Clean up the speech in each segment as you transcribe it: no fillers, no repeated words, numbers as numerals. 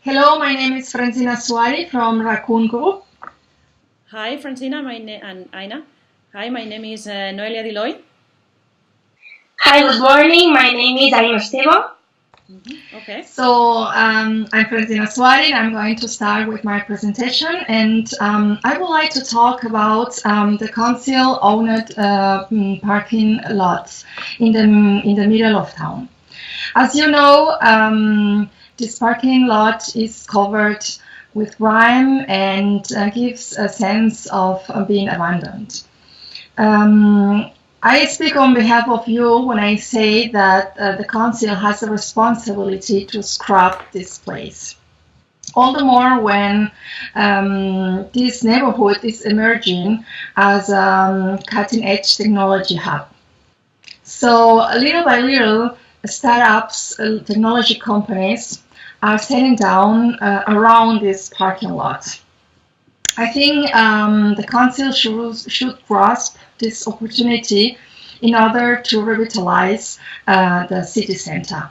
Hello, my name is Francina Suari from Raccoon Group. Hi, Francina, and Aina. Hi, my name is Noelia Diloy. Hi, good morning. My name is Aina Esteban. Okay. So I'm Francina Suari, and I'm going to start with my presentation. And I would like to talk about the council-owned parking lots in the middle of town. As you know, this parking lot is covered with grime and gives a sense of being abandoned. I speak on behalf of you when I say that the council has a responsibility to scrap this place. All the more when this neighborhood is emerging as a cutting-edge technology hub. So little by little, startups, technology companies are settling down around this parking lot. I think the council should grasp this opportunity in order to revitalize the city center.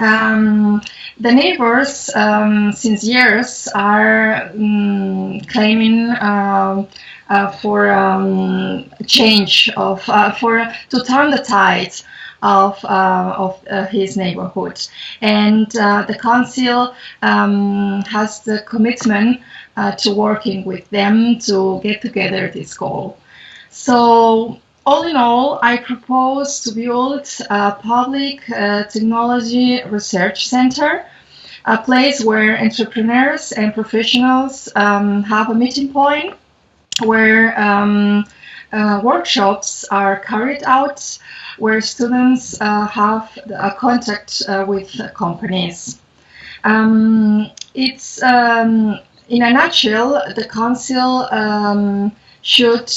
The neighbors, since years, are claiming for change to turn the tide of his neighborhood, and the council has the commitment to working with them to get together this goal. So all in all, I propose to build a public technology research center, a place where entrepreneurs and professionals have a meeting point, where workshops are carried out, where students have a contact with companies. It's in a nutshell, the council should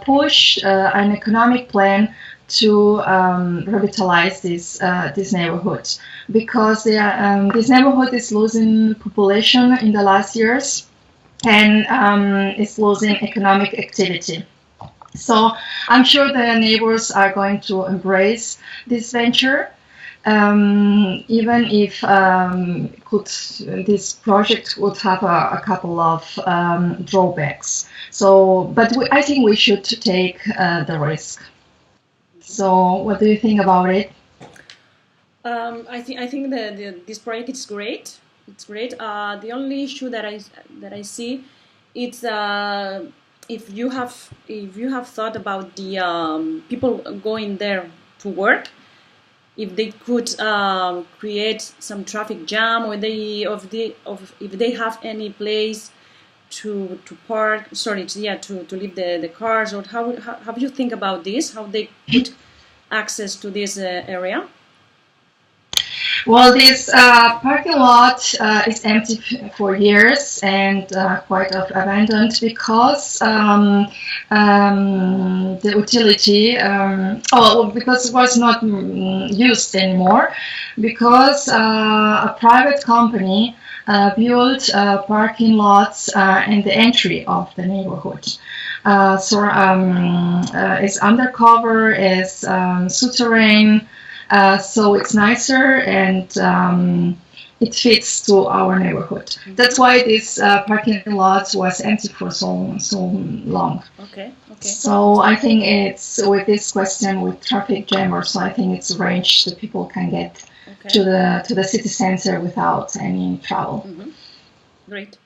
push an economic plan to revitalize this neighborhood, because this neighborhood is losing population in the last years, and is losing economic activity. So I'm sure the neighbors are going to embrace this venture, even if this project would have a couple of drawbacks. So, but I think we should take the risk. So, what do you think about it? I think this project is great. It's great. The only issue that I see, it's if you have thought about the people going there to work, if they could create some traffic jam, or if they have any place to park, to leave the cars, or how do you think about this? How they could access to this area? Well, this parking lot is empty for years and quite abandoned, because the utility, because it was not used anymore, because a private company built parking lots in the entry of the neighborhood. It's undercover, it's souterrain. So it's nicer, and it fits to our neighborhood. That's why this parking lot was empty for so long. Okay. So I think it's with this question with traffic jam, or so I think it's arranged that people can get to the city center without any trouble. Great.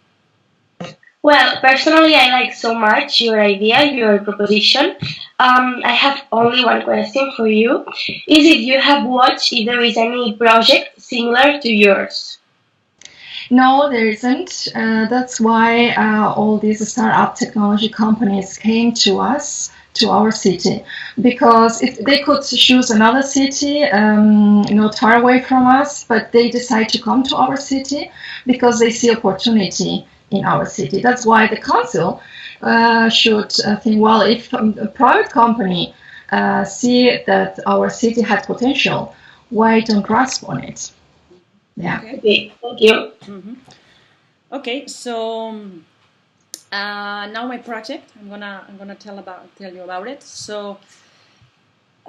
Well, personally, I like so much your idea, your proposition. I have only one question for you. Is it you have watched if there is any project similar to yours? No, there isn't. That's why all these startup technology companies came to us, to our city, because if they could choose another city, not far away from us, but they decide to come to our city because they see opportunity in our city. That's why the council should think, well, if a private company see that our city has potential, why don't grasp on it? Yeah. Okay, thank you. Okay, so now my project. I'm gonna tell you about it. So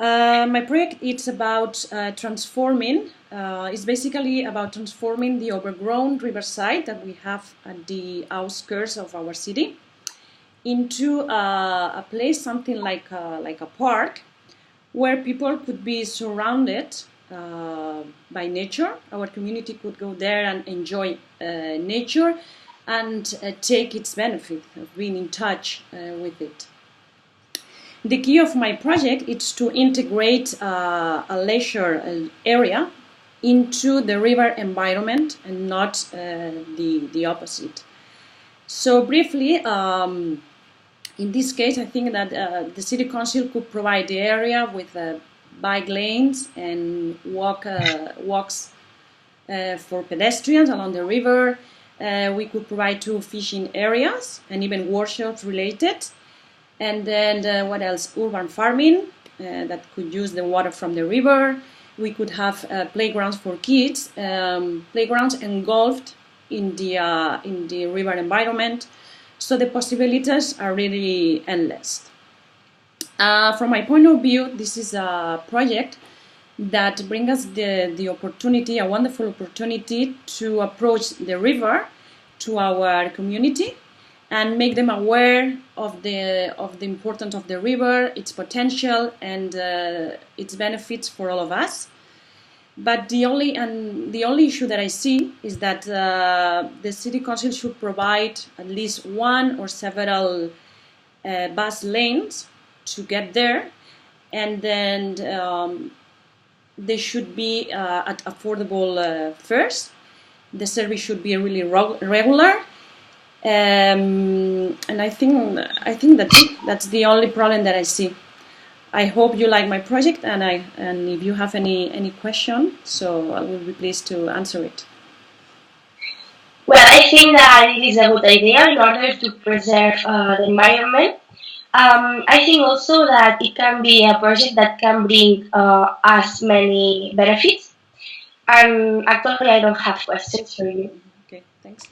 My project it's about transforming. It's basically about transforming the overgrown riverside that we have at the outskirts of our city into a place, something like a park, where people could be surrounded by nature. Our community could go there and enjoy nature and take its benefit of being in touch with it. The key of my project is to integrate a leisure area into the river environment and not the opposite. So briefly, in this case, I think that the city council could provide the area with bike lanes and walks for pedestrians along the river. We could provide 2 fishing areas and even workshops related. And then what else? Urban farming that could use the water from the river. We could have playgrounds for kids, playgrounds engulfed in the river environment. So the possibilities are really endless. From my point of view, this is a project that brings us the opportunity, a wonderful opportunity to approach the river to our community and make them aware of the importance of the river, its potential, and its benefits for all of us. But the only issue that I see is that the city council should provide at least one or several bus lanes to get there, and then they should be at affordable fares. The service should be really regular. And I think that's the only problem that I see. I hope you like my project, and if you have any question, so I will be pleased to answer it. Well, I think that it is a good idea in order to preserve the environment. I think also that it can be a project that can bring us many benefits. And actually, I don't have questions for you. Okay, thanks.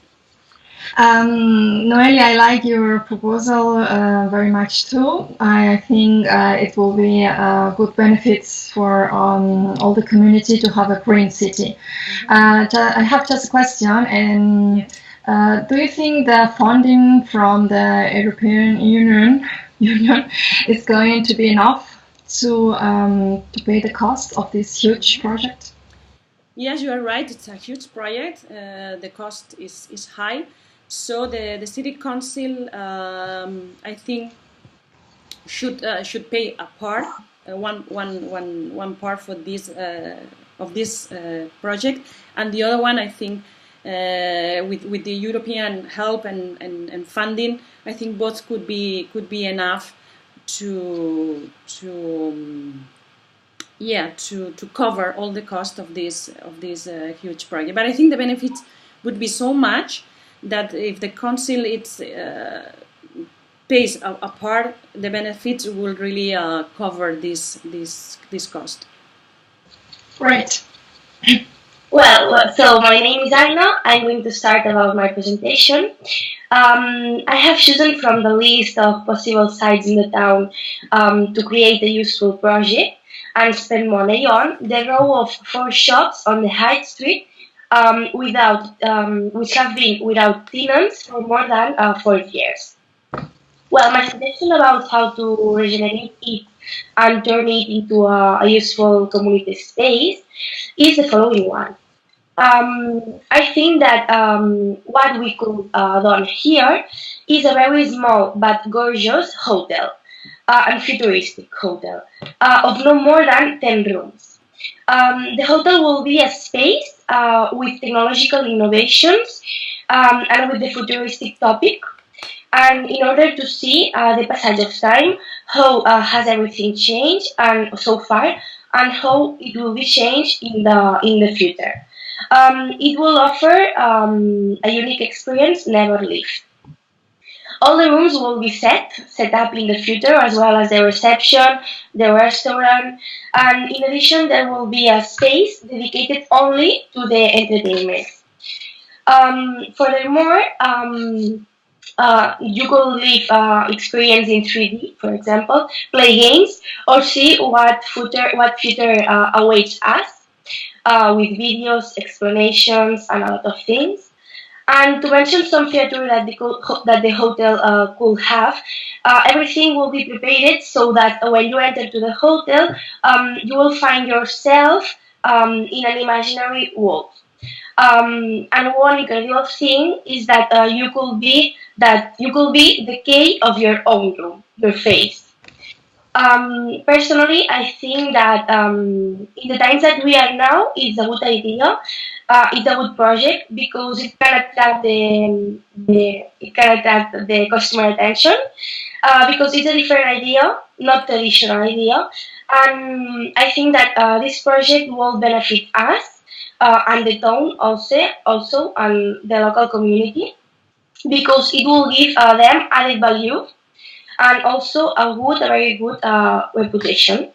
Noelia, I like your proposal very much too. I think it will be good benefits for all the community to have a green city. I have just a question, and do you think the funding from the European Union is going to be enough to pay the cost of this huge project? Yes, you are right. It's a huge project. The cost is high. So the city council, I think, should pay a part, one part for this of this project, and the other one, I think, with the European help and funding, I think both could be enough to cover all the cost of this huge project. But I think the benefits would be so much that if the council pays a part, the benefits will really cover this cost. Right. Well, so my name is Aina. I'm going to start about my presentation. I have chosen from the list of possible sites in the town to create a useful project and spend money on the row of 4 shops on the High Street which have been without tenants for more than 4 years. Well, my suggestion about how to regenerate it and turn it into a useful community space is the following one. I think that what we could done here is a very small but gorgeous hotel, and futuristic hotel, of no more than 10 rooms. The hotel will be a space with technological innovations and with the futuristic topic. And in order to see the passage of time, how has everything changed and so far, and how it will be changed in the future. It will offer a unique experience never lived. All the rooms will be set up in the future, as well as the reception, the restaurant, and in addition, there will be a space dedicated only to the entertainment. Furthermore, you could live experience in 3D, for example, play games, or see what future awaits us with videos, explanations, and a lot of things. And to mention some features that the hotel could have, everything will be prepared so that when you enter to the hotel, you will find yourself in an imaginary world. And one incredible thing is that you could be the key of your own room, your face. Personally, I think that in the times that we are now, it's a good idea. It's a good project because it can attract the customer attention because it's a different idea, not traditional idea. And I think that this project will benefit us and the town also and the local community because it will give them added value and also a very good reputation.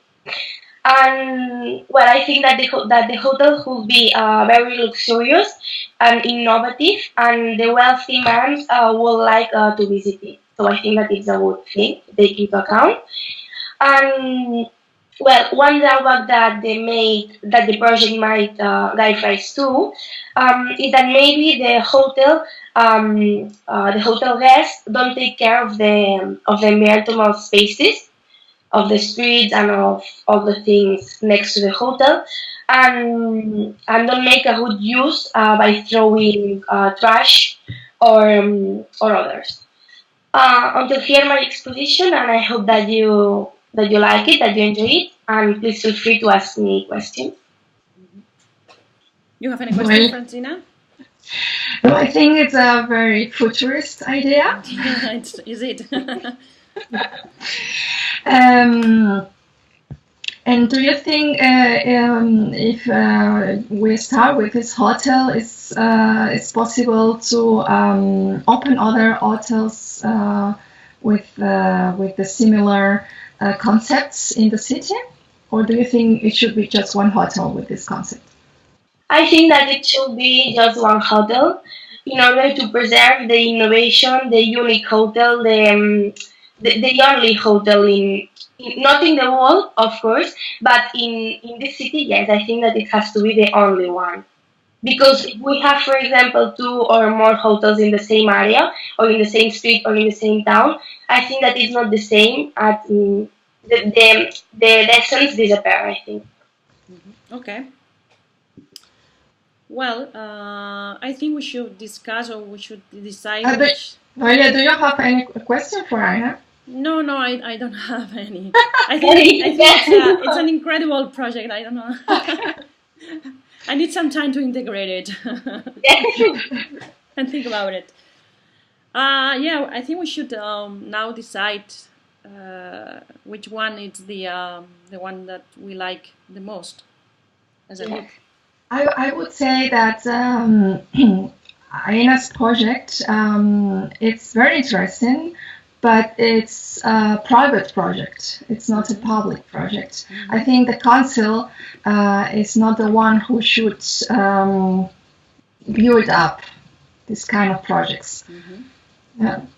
And well, I think that the hotel will be very luxurious and innovative, and the wealthy man will like to visit it. So I think that it's a good thing to take into account. And well, one drawback that the project might give rise to is that maybe the hotel guests don't take care of the environmental spaces of the streets and of all the things next to the hotel, and don't make a good use by throwing trash or others. Until here my exposition, and I hope that you like it, that you enjoy it, and please feel free to ask me questions. You have any question, Well, Francina? I think it's a very futurist idea. Is it? Um, and do you think if we start with this hotel, it's possible to open other hotels with the similar concepts in the city? Or do you think it should be just one hotel with this concept? I think that it should be just one hotel in order to preserve the innovation, the unique hotel, the only hotel not in the world, of course, but in this city, yes, I think that it has to be the only one. Because if we have, for example, two or more hotels in the same area, or in the same street, or in the same town, I think that it's not the same. The essence disappear, I think. Okay. Well, I think we should discuss or we should decide which. Noelia, do you have any question for Aina? No, I don't have any. I think it's an incredible project. I don't know. I need some time to integrate it and think about it. Yeah, I think we should now decide which one is the one that we like the most as a group. I would say that Aina's project it's very interesting, but it's a private project. It's not a public project. I think the council is not the one who should build up this kind of projects.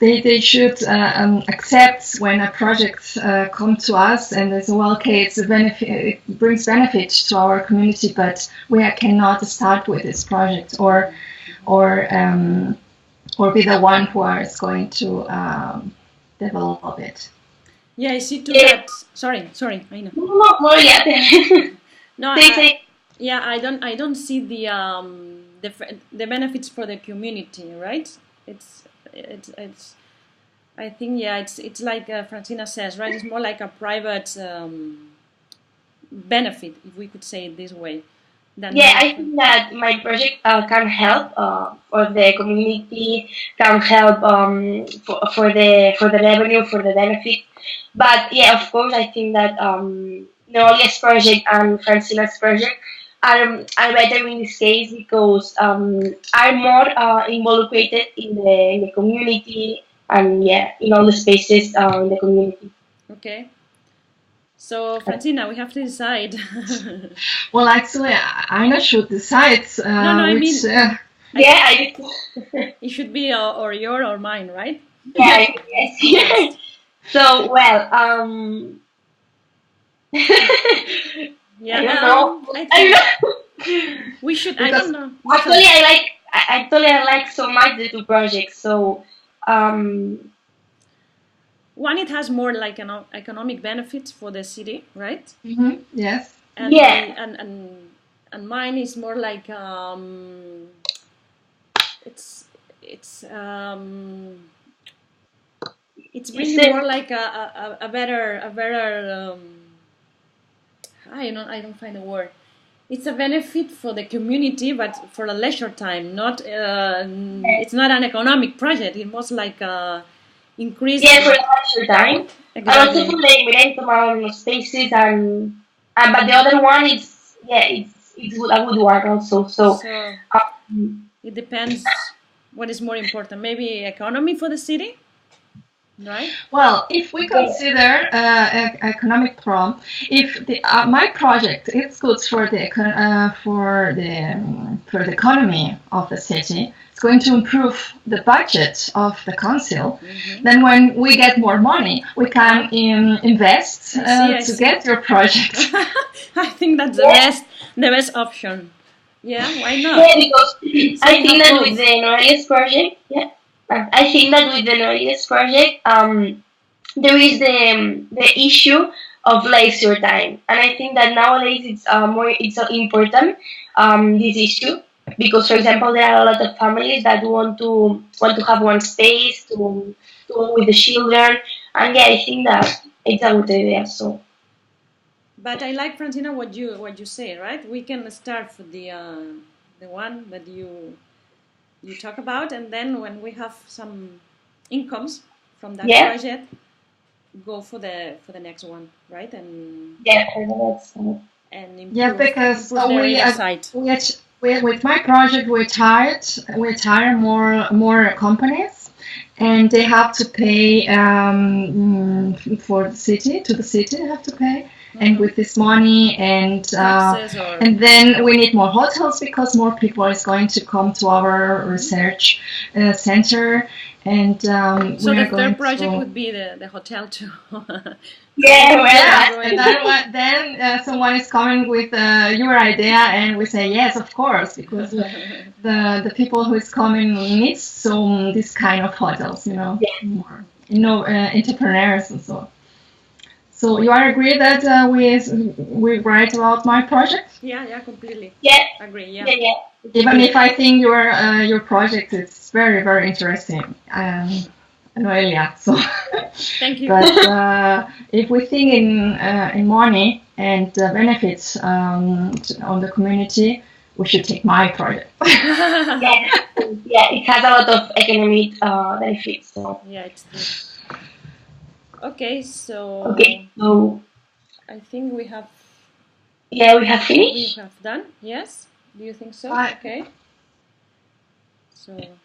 They should accept when a project comes to us and they say, well, okay, it brings benefit to our community, but we cannot start with this project or be the one who is going to develop it. Yeah, I see too that. Sorry, I know. No, yeah. No, yeah, I don't see the benefits for the community, right? It's I think it's like Francina says, right? It's more like a private benefit, if we could say it this way. I think that my project can help for the community, can help for the revenue, for the benefit. But yeah, of course, I think that Noelia's project and Francina's project are better in this case because are more involucrated in the community and in all the spaces in the community. Okay. So, Francina, we have to decide. Well, actually, Aina should decide. No, I mean, Yeah, It should be or your or mine, right? yeah, yes. Yes. So, well, I Yeah. don't know. I I don't think know. we should. I don't Because know. Actually, Sorry. I like so much the two projects. So, um, One, it has more like an economic benefits for the city, right? yes, And yeah, the and mine is more like it's it's um, it's it's bringing the more like a better. I don't find a word. It's a benefit for the community, but for a leisure time. Not it's not an economic project. It was like increase yeah for the leisure time, and also for exactly. the limited amount of spaces, and but the other one is yeah, it's a good one also. So, So um, it depends what is more important. Maybe economy for the city, right? well, if we yeah, consider economic problem, if my project is good for the for the economy of the city, it's going to improve the budget of the council. Then, when we get more money, we can invest I to see. get your project. I think that's yeah, the best option. Yeah, why yeah, not? because So I we think have that with both. the Norias project, yeah, I think that with the Norias project, there is the issue of leisure time, and I think that nowadays it's important this issue because, for example, there are a lot of families that want to have one space to go with the children, and yeah, I think that it's a good idea. So But I like Francina what you say, right? We can start for the one that you talk about, and then when we have some incomes from that yeah, project, go for the next one, right? yeah, I know that's And Yeah, because improve the real site. with my project we hire more companies, and they have to pay for the city to the city they have to pay, and with this money Taxes or and then we need more hotels because more people is going to come to our research center, and so we the are third going project to. would be the hotel too. yeah, well, Yes, that, and then someone is coming with your idea, and we say yes, of course, because the people who is coming needs some this kind of hotels, more, entrepreneurs and so. So you are agree that we write about my project, Yeah, completely yeah, agree. Yeah, yeah, yeah. even if I think your project is very very interesting. Noelia. So, thank you. but if we think in money and benefits on the community, we should take my project. Yeah, yeah, it has a lot of economic benefits. So Yeah, it's true. Okay, so okay, so I think we have yeah, we have finished. done. Yes, do you think so? Bye. Okay, so